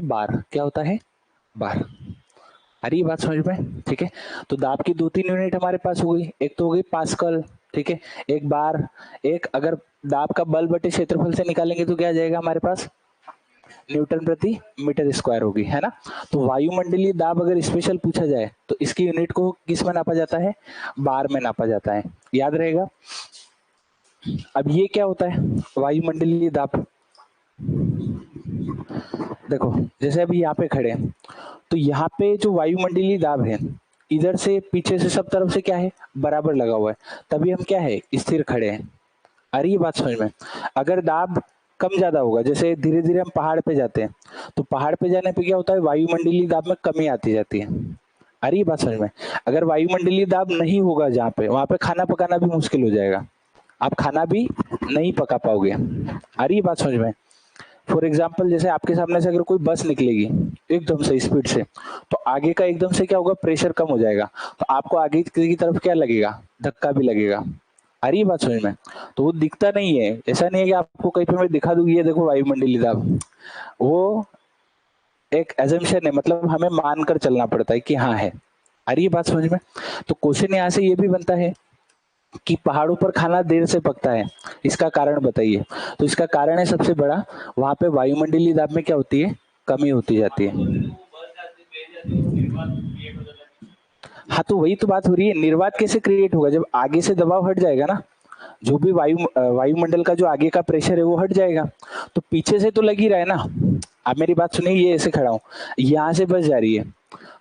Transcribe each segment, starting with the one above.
बार, क्या होता है बार। आ रही है बात समझ में? ठीक है, तो दाब की 2-3 यूनिट हमारे पास हो गई, एक तो हो गई पास्कल, ठीक है, एक बार, एक अगर दाब का बल बटे क्षेत्रफल से निकालेंगे तो क्या आ जाएगा हमारे पास, न्यूटन प्रति मीटर स्क्वायर होगी, है ना। तो वायुमंडलीय दाब अगर स्पेशल पूछा जाए तो इसकी यूनिट को किस में नापा जाता है, बार में नापा जाता है, याद रहेगा। अब ये क्या होता है वायुमंडलीय दाब, देखो जैसे अभी यहाँ पे खड़े हैं तो यहाँ पे जो वायुमंडलीय दाब है इधर से पीछे से सब तरफ से क्या है, बराबर लगा हुआ है, तभी हम क्या है, स्थिर खड़े हैं। आ रही है बात समझ में? अगर दाब कम ज्यादा होगा, जैसे धीरे धीरे हम पहाड़ पे जाते हैं तो पहाड़ पे जाने पे क्या होता है, वायुमंडलीय दाब में कमी आती जाती है। आ रही है बात समझ में? अगर वायुमंडलीय दाब नहीं होगा जहाँ पे, वहां पे खाना पकाना भी मुश्किल हो जाएगा, आप खाना भी नहीं पका पाओगे। आ रही है बात समझ में? फॉर एग्जाम्पल जैसे आपके सामने से अगर कोई बस निकलेगी एकदम से स्पीड से, तो आगे का एकदम से क्या होगा, प्रेशर कम हो जाएगा, तो आपको आगे की तरफ क्या लगेगा, धक्का भी लगेगा। आ रही है बात समझ में? तो वो दिखता नहीं है, ऐसा नहीं है कि आपको कहीं पे मैं दिखा दूंगी ये देखो वायुमंडलीय दाब, वो एक एजम्पशन है, मतलब हमें मानकर चलना पड़ता है कि हाँ है। आ रही है बात समझ में? तो क्वेश्चन यहाँ से ये भी बनता है कि पहाड़ों पर खाना देर से पकता है, इसका कारण बताइए। तो इसका कारण है सबसे बड़ा, वहां पे वायुमंडलीय दाब में क्या होती है, कमी होती जाती है। हाँ तो वही तो बात हो रही है, निर्वात कैसे क्रिएट होगा, जब आगे से दबाव हट जाएगा ना, जो भी वायुमंडल का जो आगे का प्रेशर है वो हट जाएगा, तो पीछे से तो लग ही रहा है ना। आप मेरी बात सुनिए, ये ऐसे खड़ा हूं, यहाँ से बस जा रही है,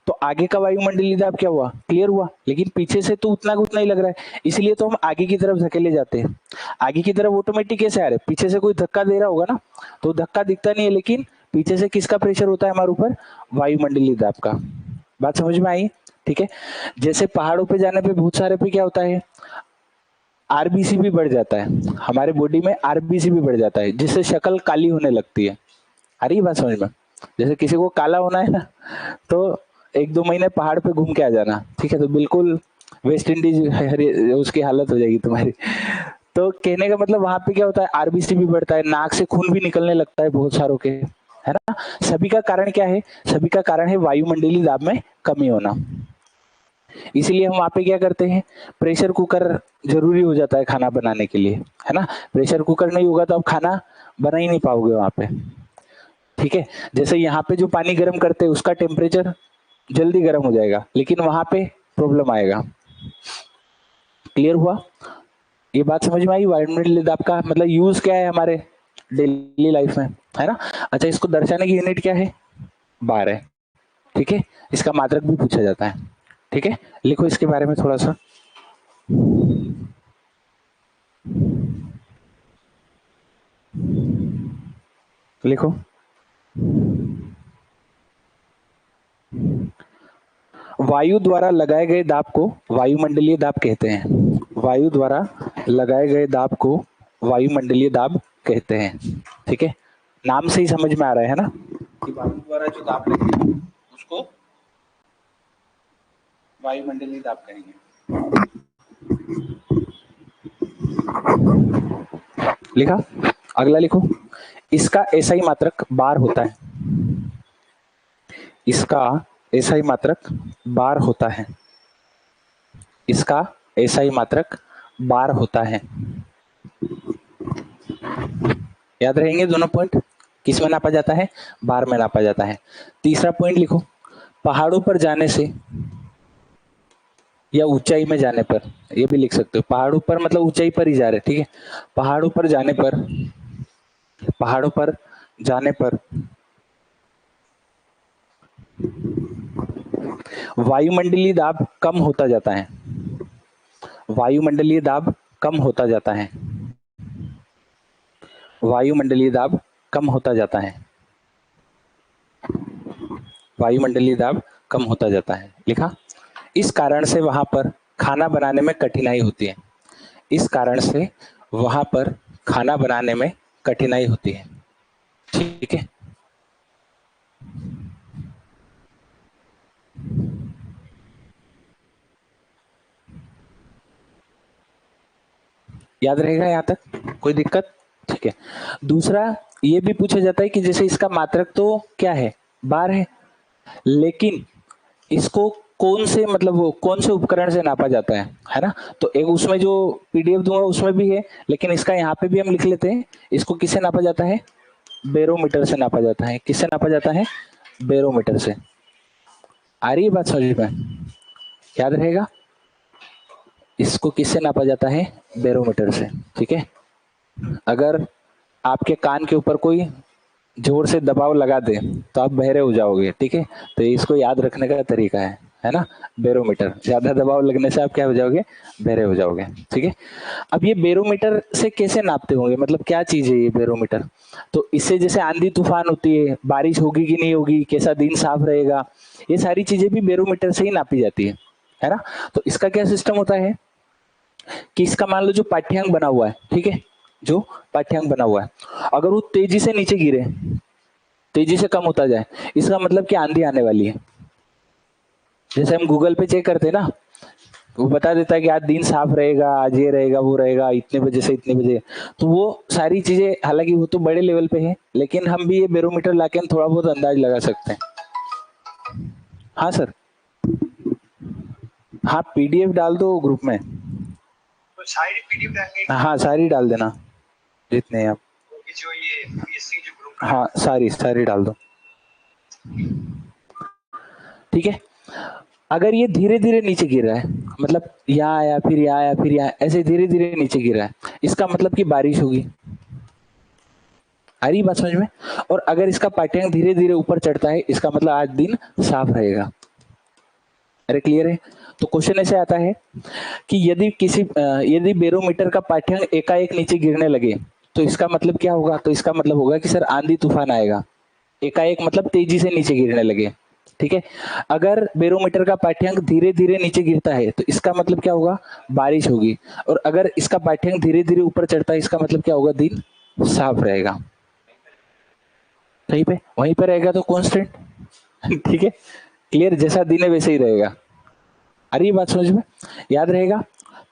तो आगे का वायुमंडलीय दाब क्या हुआ, क्लियर हुआ, लेकिन पीछे से तो उतना का उतना ही लग रहा है, इसलिए तो हम आगे की तरफ धकेले जाते हैं। आगे की तरफ ऑटोमेटिक कैसे आ रहे हैं, पीछे से कोई धक्का दे रहा होगा ना, तो धक्का दिखता नहीं है, लेकिन पीछे से किसका प्रेशर होता है हमारे ऊपर, वायुमंडलीय दाब का। बात समझ में आई? ठीक है, जैसे पहाड़ों पे जाने पे बहुत सारे पे क्या होता है, आरबीसी भी बढ़ जाता है, हमारे बॉडी में आरबीसी भी बढ़ जाता है, जिससे शक्ल काली होने लगती है। आ रही बात समझ में? जैसे किसी को काला होना है ना, तो 1-2 महीने पहाड़ पे घूम के आ जाना, ठीक है, तो बिल्कुल वेस्ट इंडीज उसकी हालत हो जाएगी तुम्हारी। तो कहने का मतलब वहां पे क्या होता है, आरबीसी भी बढ़ता है, नाक से खून भी निकलने लगता है बहुत सारों के, है ना। सभी का कारण क्या है, सभी का कारण है वायुमंडलीय दाब में कमी होना। इसीलिए हम वहां पे क्या करते हैं, प्रेशर कुकर जरूरी हो जाता है खाना बनाने के लिए, है ना। प्रेशर कुकर नहीं होगा तो आप खाना बना ही नहीं पाओगे वहां पे। ठीक है, जैसे यहाँ पे जो पानी गर्म करते हैं उसका टेम्परेचर जल्दी गर्म हो जाएगा, लेकिन वहां पे प्रॉब्लम आएगा। क्लियर हुआ? ये बात समझ में आई, वायुमंडलीय दाब का मतलब यूज क्या है हमारे डेली लाइफ में, है ना। अच्छा, इसको दर्शाने की यूनिट क्या है, बार है। ठीक है, इसका मात्रक भी पूछा जाता है। ठीक है, लिखो इसके बारे में थोड़ा सा, लिखो। वायु द्वारा लगाए गए दाब को वायुमंडलीय दाब कहते हैं। वायु द्वारा लगाए गए दाब को वायुमंडलीय दाब कहते हैं। ठीक है, नाम से ही समझ में आ रहा है ना, कि वायु द्वारा जो दाब लगेगा उसको वायुमंडलीय दाब कहेंगे। लिखा, अगला लिखो। इसका ऐसा ही मात्रक बार होता है। इसका ऐसा ही मात्रक बार होता है। इसका ऐसा ही मात्रक बार होता है। याद रहेंगे दोनों पॉइंट, किस में नापा जाता है, बार में नापा जाता है। तीसरा पॉइंट लिखो, पहाड़ों पर जाने से या ऊंचाई में जाने पर, ये भी लिख सकते हो, पहाड़ों पर मतलब ऊंचाई पर ही जा रहे, ठीक है, पहाड़ों पर जाने पर, पहाड़ों पर जाने पर वायुमंडलीय दाब कम होता जाता है। वायुमंडलीय दाब कम होता जाता है। वायुमंडलीय दाब कम होता जाता है। वायुमंडलीय दाब कम होता जाता है, लिखा। इस कारण से वहां पर खाना बनाने में कठिनाई होती है। इस कारण से वहां पर खाना बनाने में कठिनाई होती है। ठीक है, याद रहेगा यहाँ तक, कोई दिक्कत? ठीक है, दूसरा ये भी पूछा जाता है कि जैसे इसका मात्रक तो क्या है, बार है, लेकिन इसको कौन से मतलब वो कौन से उपकरण से नापा जाता है ना। तो एक उसमें जो पीडीएफ दूंगा उसमें भी है, लेकिन इसका यहाँ पे भी हम लिख लेते हैं। इसको किससे नापा जाता है? बैरोमीटर से नापा जाता है। किससे नापा जाता है? बैरोमीटर से। आ रही है बात समझ में? याद रहेगा, इसको किससे नापा जाता है? बैरोमीटर से। ठीक है। अगर आपके कान के ऊपर कोई जोर से दबाव लगा दे तो आप बहरे हो जाओगे। ठीक है, तो इसको याद रखने का तरीका है ना, बैरोमीटर। ज्यादा दबाव लगने से आप क्या हो जाओगे? बहरे हो जाओगे। ठीक है। अब ये बैरोमीटर से कैसे नापते होंगे, मतलब क्या चीज है ये बैरोमीटर? तो इससे जैसे आंधी तूफान होती है, बारिश होगी कि नहीं होगी, कैसा दिन साफ रहेगा, ये सारी चीजें भी बैरोमीटर से ही नापी जाती है ना। तो इसका क्या सिस्टम होता है कि इसका मान लो जो पाठ्यांक बना हुआ है, ठीक है, जो पाठ्यांक बना हुआ है, अगर वो तेजी से नीचे गिरे, तेजी से कम होता जाए, इसका मतलब कि आंधी आने वाली है। जैसे हम गूगल पे चेक करते हैं ना, वो बता देता है कि आज दिन साफ रहेगा, आज ये रहेगा, वो रहेगा, इतने बजे से इतने बजे। तो वो सारी चीजें, हालांकि वो तो बड़े लेवल पे है, लेकिन हम भी ये बैरोमीटर लाके थोड़ा बहुत अंदाज लगा सकते हैं। हाँ सर। हाँ, पीडीएफ डाल दो ग्रुप में। तो सारी पीडीएफ डालनी? हाँ, सारी डाल देना जितने आप, जो ये जो ग्रुप। हाँ, सारी सारी डाल दो। ठीक है। अगर ये धीरे धीरे नीचे गिर रहा है, मतलब यहाँ आया फिर यहाँ आया फिर यहाँ, ऐसे धीरे धीरे नीचे गिर रहा है, इसका मतलब कि बारिश होगी। आ रही बात समझ में? और अगर इसका पाठ्यांक धीरे धीरे ऊपर चढ़ता है, इसका मतलब आज दिन साफ रहेगा। अरे क्लियर है? तो क्वेश्चन ऐसे आता है कि यदि बैरोमीटर का पाठ्यांक एकाएक नीचे गिरने लगे तो इसका मतलब क्या होगा? तो इसका मतलब होगा कि सर आंधी तूफान आएगा। एकाएक मतलब तेजी से नीचे गिरने लगे। ठीक है। अगर बैरोमीटर का पाठ्यांक धीरे धीरे नीचे गिरता है तो इसका मतलब क्या होगा? बारिश होगी। और अगर इसका पाठ्यांक धीरे धीरे ऊपर चढ़ता है, इसका मतलब क्या होगा? दिन साफ रहेगा। कहीं पे वहीं पे रहेगा तो कांस्टेंट। ठीक है, क्लियर? जैसा दिन है वैसे ही रहेगा। अरे ये बात समझ में? याद रहेगा।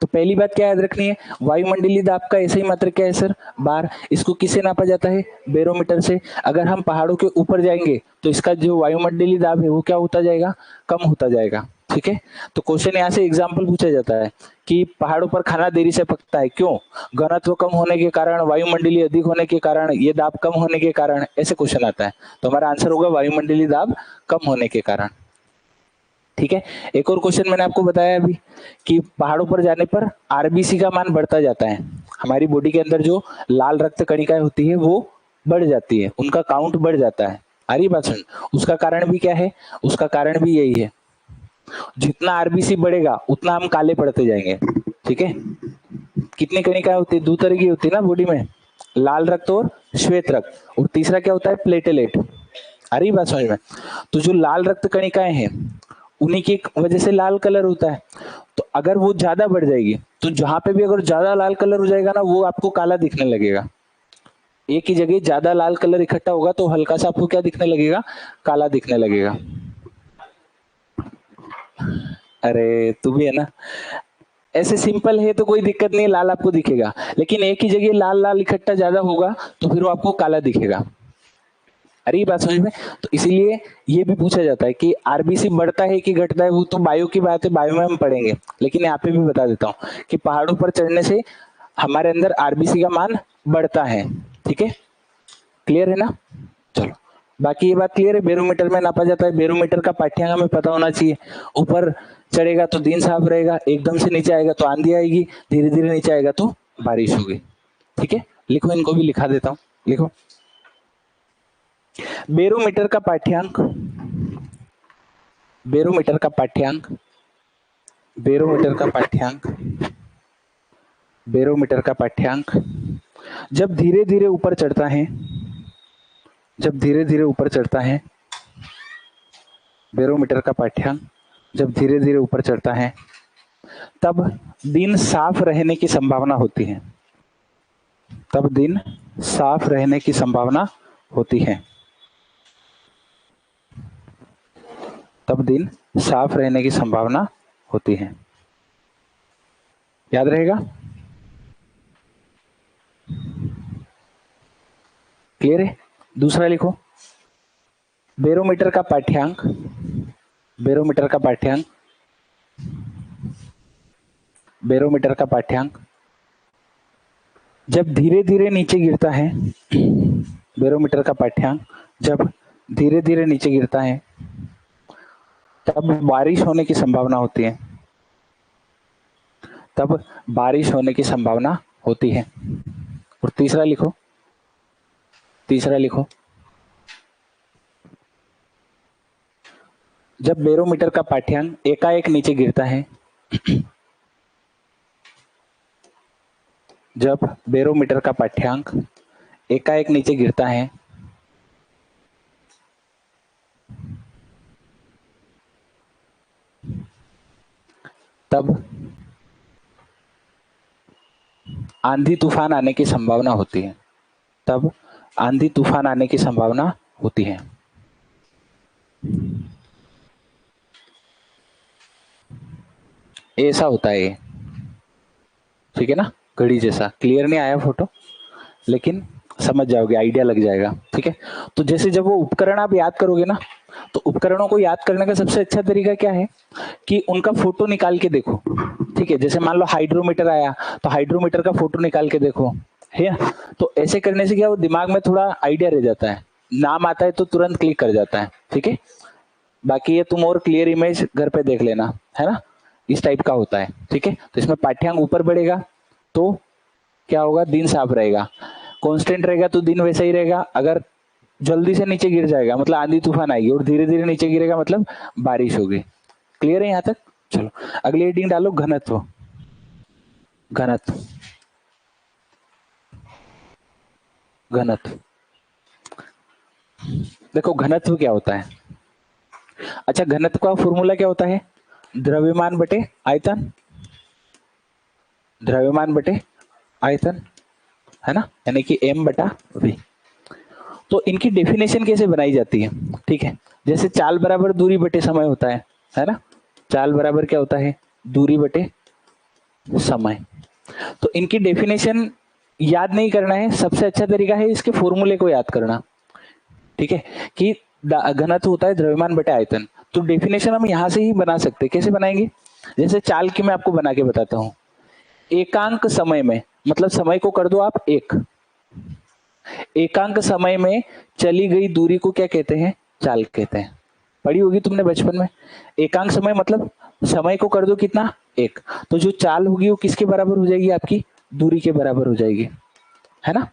तो पहली बात क्या याद रखनी है? वायुमंडलीय दाब का ऐसे ही मात्रक क्या है सर? बार। इसको किससे नापा जाता है? बैरोमीटर से। अगर हम पहाड़ों के ऊपर जाएंगे तो इसका जो वायुमंडलीय दाब है वो क्या होता जाएगा? कम होता जाएगा। ठीक है। तो क्वेश्चन यहाँ से एग्जाम्पल पूछा जाता है कि पहाड़ों पर खाना देरी से पकता है, क्यों? घनत्व कम होने के कारण, वायुमंडलीय अधिक होने के कारण, ये दाब कम होने के कारण, ऐसे क्वेश्चन आता है। तो हमारा आंसर होगा वायुमंडलीय दाब कम होने के कारण। ठीक है। एक और क्वेश्चन मैंने आपको बताया अभी कि पहाड़ों पर जाने पर आरबीसी का मान बढ़ता जाता है। हमारी बॉडी के अंदर जो लाल रक्त कणिकाएं होती है वो बढ़ जाती है, उनका काउंट बढ़ जाता है। आ रही बात सुन? उसका कारण भी क्या है? उसका कारण भी यही है, जितना आरबीसी बढ़ेगा उतना हम काले पड़ते जाएंगे। ठीक है। कितनी कणिकाएं होती है? दो तरह की होती है ना बॉडी में, लाल रक्त और श्वेत रक्त, और तीसरा क्या होता है? प्लेटेलेट। आ रही बात समझ में? तो जो लाल रक्त कणिकाएं हैं उन्हीं की वजह से लाल कलर होता है। तो अगर वो ज्यादा बढ़ जाएगी तो जहां पे भी अगर ज्यादा लाल कलर हो जाएगा ना, वो आपको काला दिखने लगेगा। एक ही जगह ज्यादा लाल कलर इकट्ठा होगा तो हल्का सा आपको क्या दिखने लगेगा? काला दिखने लगेगा। अरे तू भी है ना, ऐसे सिंपल है तो कोई दिक्कत नहीं, लाल आपको दिखेगा, लेकिन एक ही जगह लाल लाल इकट्ठा ज्यादा होगा तो फिर वो आपको काला दिखेगा। अरे ये बात समझ में? तो इसीलिए ये भी पूछा जाता है कि आरबीसी बढ़ता है कि घटता है, वो तो बायो की बात है, बायो में हम पढ़ेंगे, लेकिन यहाँ पे भी बता देता हूँ कि पहाड़ों पर चढ़ने से हमारे अंदर आरबीसी का मान बढ़ता है। ठीक है, क्लियर है ना? चलो, बाकी ये बात क्लियर है। बैरोमीटर में नापा जाता है, बैरोमीटर का पाठ्यांक हमें पता होना चाहिए। ऊपर चढ़ेगा तो दिन साफ रहेगा, एकदम से नीचे आएगा तो आंधी आएगी, धीरे धीरे नीचे आएगा तो बारिश होगी। ठीक है, लिखो, इनको भी लिखा देता हूँ, लिखो। बैरोमीटर का पाठ्यांक, बैरोमीटर का पाठ्यांक, बैरोमीटर का पाठ्यांक, बैरोमीटर का पाठ्यांक जब धीरे धीरे ऊपर चढ़ता है, जब धीरे धीरे ऊपर चढ़ता है, बैरोमीटर का पाठ्यांक जब धीरे धीरे ऊपर चढ़ता है तब दिन साफ रहने की संभावना होती है, तब दिन साफ रहने की संभावना होती है, तब दिन साफ रहने की संभावना होती है। याद रहेगा? क्लियर है? दूसरा लिखो। बैरोमीटर का पाठ्यांक, बैरोमीटर का पाठ्यांक, बैरोमीटर का पाठ्यांक जब धीरे धीरे नीचे गिरता है, बैरोमीटर का पाठ्यांक जब धीरे धीरे नीचे गिरता है तब बारिश होने की संभावना होती है, तब बारिश होने की संभावना होती है। और तीसरा लिखो, तीसरा लिखो, जब बैरोमीटर का पाठ्यांक एकाएक नीचे गिरता है, जब बैरोमीटर का पाठ्यांक एकाएक नीचे गिरता है तब आंधी तूफान आने की संभावना होती है, तब आंधी तूफान आने की संभावना होती है। ऐसा होता है, ठीक है ना, घड़ी जैसा। क्लियर नहीं आया फोटो, लेकिन समझ जाओगे, आइडिया लग जाएगा, ठीक है। तो जैसे जब वो उपकरण आप याद करोगे ना, तो उपकरणों को याद करने का सबसे अच्छा तरीका क्या है कि उनका फोटो निकाल के देखो, ठीक है। जैसे मान लो हाइड्रोमीटर आया, तो हाइड्रोमीटर का फोटो निकाल के देखो, है। तो ऐसे करने से क्या, वो दिमाग में थोड़ा आइडिया रह जाता है, नाम आता है तो तुरंत क्लिक कर जाता है, ठीक है। बाकी ये तुम और क्लियर इमेज घर पे देख लेना, है ना, इस टाइप का होता है, ठीक है। तो इसमें पाठ्यांक ऊपर बढ़ेगा तो क्या होगा, दिन साफ रहेगा, कांस्टेंट रहेगा तो दिन वैसा ही रहेगा। अगर जल्दी से नीचे गिर जाएगा मतलब आंधी तूफान आएगी, और धीरे धीरे नीचे गिरेगा मतलब बारिश होगी। क्लियर है यहाँ तक? चलो अगली हेडिंग डालो, घनत्व। घनत्व, घनत्व। देखो घनत्व क्या होता है। अच्छा, घनत्व का फॉर्मूला क्या होता है, द्रव्यमान बटे आयतन, द्रव्यमान बटे आयतन, है ना, यानी कि m बटा v। तो इनकी डेफिनेशन कैसे बनाई जाती है, ठीक है। जैसे चाल बराबर दूरी बटे समय होता है ना, चाल बराबर क्या होता है, दूरी बटे समय। तो इनकी डेफिनेशन याद नहीं करना है, सबसे अच्छा तरीका है इसके फॉर्मूले को याद करना, ठीक है। कि घनत्व होता है द्रव्यमान बटे आयतन। तो डेफिनेशन हम यहां से ही बना सकते हैं। कैसे बनाएंगे, जैसे चाल की मैं आपको बना के बताता हूं। एकांक समय में, मतलब समय को कर दो आप एक, एकांक समय में चली गई दूरी को क्या कहते हैं, चाल कहते हैं। पढ़ी होगी तुमने बचपन में। एकांक समय मतलब समय को कर दो कितना, एक, तो जो चाल होगी वो किसके बराबर हो जाएगी, आपकी दूरी के बराबर हो जाएगी, है ना।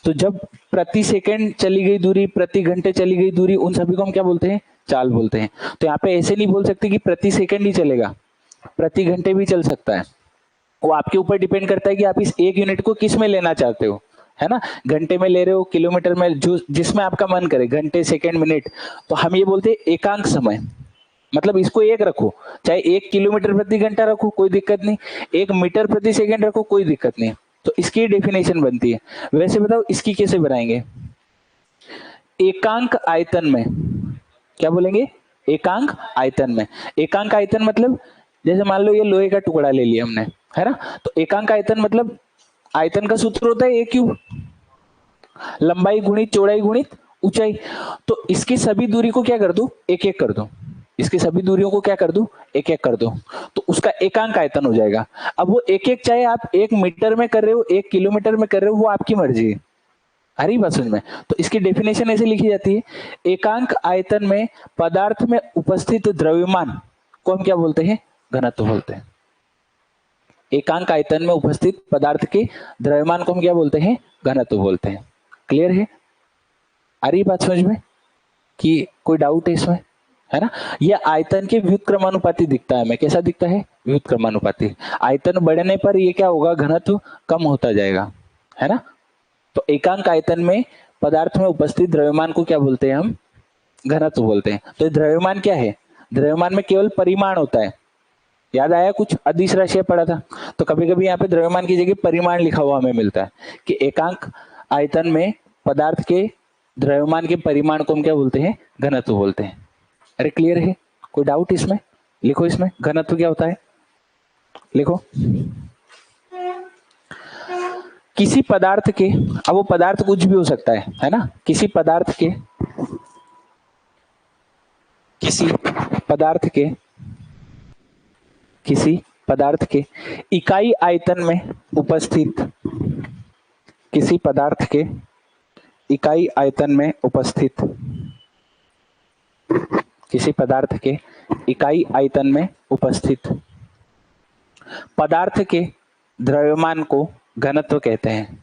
तो जब प्रति सेकंड चली गई दूरी, प्रति घंटे चली गई दूरी, उन सभी को हम क्या बोलते हैं, चाल बोलते हैं। तो यहाँ पे ऐसे नहीं बोल सकते कि प्रति सेकंड ही चलेगा, प्रति घंटे भी चल सकता है। वो आपके ऊपर डिपेंड करता है कि आप इस एक यूनिट को किस में लेना चाहते हो, है ना। घंटे में ले रहे हो, किलोमीटर में, जो जिसमें आपका मन करे, घंटे सेकंड मिनट। तो हम ये बोलते हैं एकांक समय, मतलब इसको एक रखो, चाहे 1 किलोमीटर प्रति घंटा रखो कोई दिक्कत नहीं, 1 मीटर प्रति सेकंड रखो कोई दिक्कत नहीं। तो इसकी डेफिनेशन बनती है। वैसे बताओ इसकी कैसे बनाएंगे, एकांक आयतन में, क्या बोलेंगे, एकांक आयतन में। एकांक आयतन मतलब जैसे मान लो ये लोहे का टुकड़ा ले लिया हमने, है ना। तो एकांक आयतन मतलब आयतन का सूत्र होता है ए क्यूब, लंबाई गुणित चौड़ाई गुणित ऊंचाई। तो इसकी सभी दूरी को क्या कर दो, एक एक कर दो, इसकी सभी दूरियों को क्या कर दो, एक एक कर दो, तो उसका एकांक आयतन हो जाएगा। अब वो एक एक, चाहे आप 1 मीटर में कर रहे हो, 1 किलोमीटर में कर रहे हो, वो आपकी मर्जी है। आ रही बात समझ में। तो इसकी डेफिनेशन ऐसे लिखी जाती है, एकांक आयतन में पदार्थ में उपस्थित द्रव्यमान को हम क्या बोलते हैं, घनत्व बोलते हैं। एकांक आयतन में उपस्थित पदार्थ के द्रव्यमान को हम क्या बोलते हैं, घनत्व बोलते हैं। क्लियर है, आ रही बात समझ में, कि कोई डाउट है इसमें, है ना। ये आयतन के व्युत्क्रमानुपाती दिखता है हमें, कैसा दिखता है, व्युत्क्रमानुपाती। आयतन बढ़ने पर ये क्या होगा, घनत्व कम होता जाएगा, है ना। तो एकांक आयतन में पदार्थ में उपस्थित द्रव्यमान को क्या बोलते हैं हम, घनत्व बोलते हैं। तो द्रव्यमान क्या है, द्रव्यमान में केवल परिमाण होता है। याद आया, कुछ अदिश राशियां पढ़ा था, तो कभी कभी यहाँ पे द्रव्यमान की जगह परिमाण लिखा हुआ हमें मिलता है, कि एकांक आयतन में पदार्थ के द्रव्यमान के परिमाण को हम क्या बोलते हैं, घनत्व बोलते हैं। अरे क्लियर है, कोई डाउट इसमें, लिखो इसमें घनत्व क्या होता है, लिखो। किसी पदार्थ के, अब वो पदार्थ कुछ भी हो सकता है ना, किसी पदार्थ के किसी पदार्थ के इकाई आयतन में उपस्थित, किसी पदार्थ के इकाई आयतन में उपस्थित, किसी पदार्थ के इकाई आयतन में उपस्थित पदार्थ के द्रव्यमान को घनत्व कहते हैं।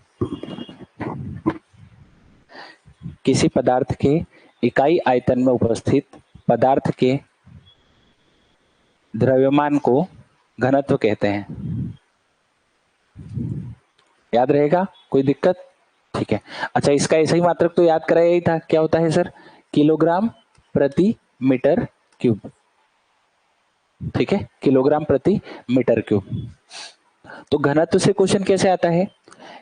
किसी पदार्थ के इकाई आयतन में उपस्थित पदार्थ के द्रव्यमान को घनत्व कहते हैं। याद रहेगा? कोई दिक्कत? ठीक है। अच्छा, इसका ऐसा ही मात्रक तो याद कराया ही था, क्या होता है सर? किलोग्राम प्रति मीटर क्यूब। ठीक है, किलोग्राम प्रति मीटर क्यूब। तो घनत्व से क्वेश्चन कैसे आता है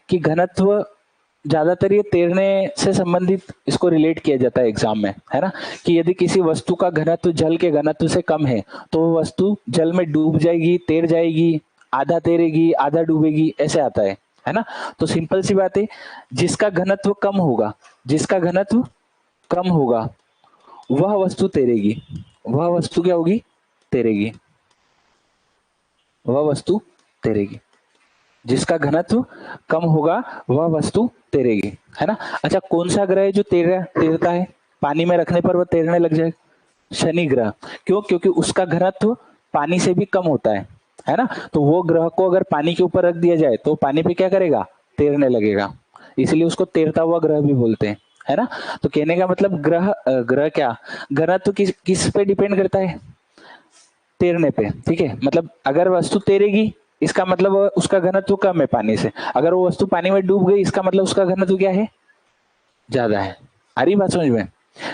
कि घनत्व ज्यादातर ये तैरने से संबंधित इसको रिलेट किया जाता है एग्जाम में, है ना, कि यदि किसी वस्तु का घनत्व जल के घनत्व से कम है तो वो वस्तु जल में डूब जाएगी, तैर जाएगी, आधा तैरेगी आधा डूबेगी, ऐसे आता है ना। तो सिंपल सी बात है, जिसका घनत्व कम होगा, जिसका घनत्व कम होगा वह वस्तु तैरेगी। वह वस्तु क्या होगी? तैरेगी। वह वस्तु तैरेगी। जिसका घनत्व कम होगा वह वस्तु तैरेगी, है ना। अच्छा, कौन सा ग्रह है जो तैरता है? पानी में रखने पर वह तैरने लग जाए? शनि ग्रह। क्यों? क्योंकि उसका घनत्व पानी से भी कम होता है ना। तो वो ग्रह को अगर पानी के ऊपर रख दिया जाए तो पानी पे क्या करेगा? तैरने लगेगा। इसलिए उसको तैरता हुआ ग्रह भी बोलते हैं, है ना। तो कहने का मतलब ग्रह क्या, घनत्व किस पे डिपेंड करता है? तैरने पे। ठीक है, मतलब अगर वस्तु तैरेगी इसका मतलब उसका घनत्व कम है पानी से, अगर वो वस्तु पानी में डूब गई इसका मतलब उसका घनत्व क्या है? ज्यादा है। आ रही बात समझ में?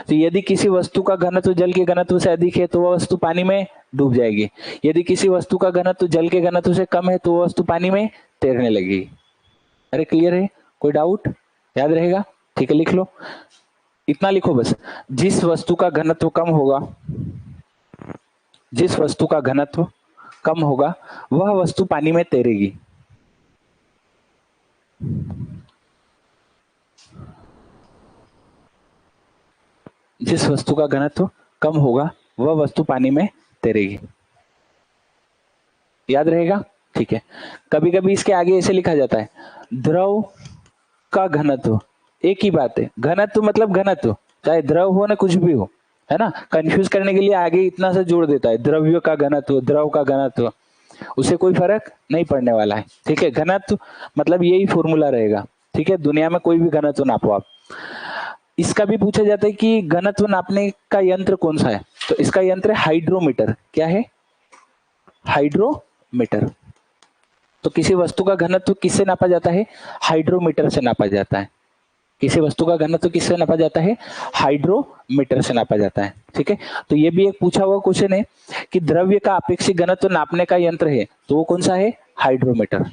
तो यदि किसी वस्तु का घनत्व जल के घनत्व से अधिक है तो वह वस्तु पानी में डूब जाएगी। यदि किसी वस्तु का घनत्व जल के घनत्व से कम है तो वह वस्तु पानी में तैरने लगेगी। अरे क्लियर है? कोई डाउट? याद रहेगा? ठीक है, लिख लो, इतना लिखो बस। जिस वस्तु का घनत्व कम होगा, जिस वस्तु का घनत्व कम होगा वह वस्तु पानी में तैरेगी। जिस वस्तु का घनत्व कम होगा वह वस्तु पानी में तैरेगी। याद रहेगा? ठीक है। कभी कभी इसके आगे ऐसे लिखा जाता है, द्रव का घनत्व। एक ही बात है, घनत्व मतलब घनत्व, चाहे द्रव हो ना कुछ भी हो, है ना। कंफ्यूज करने के लिए आगे इतना सा जोड़ देता है, द्रव्य का घनत्व, द्रव का घनत्व, उसे कोई फर्क नहीं पड़ने वाला है। ठीक है, घनत्व मतलब यही फॉर्मूला रहेगा। ठीक है, दुनिया में कोई भी घनत्व नापो आप। इसका भी पूछा जाता है कि घनत्व नापने का यंत्र कौन सा है, तो इसका यंत्र है हाइड्रोमीटर। क्या है? हाइड्रोमीटर। तो किसी वस्तु का घनत्व किससे नापा जाता है? हाइड्रोमीटर से नापा जाता है। किसी वस्तु का घनत्व किससे नापा जाता है? हाइड्रोमीटर से नापा जाता है। ठीक है, तो ये भी एक पूछा हुआ क्वेश्चन है कि द्रव्य का अपेक्षित घनत्व नापने का यंत्र है, तो वो कौन सा है? हाइड्रोमीटर।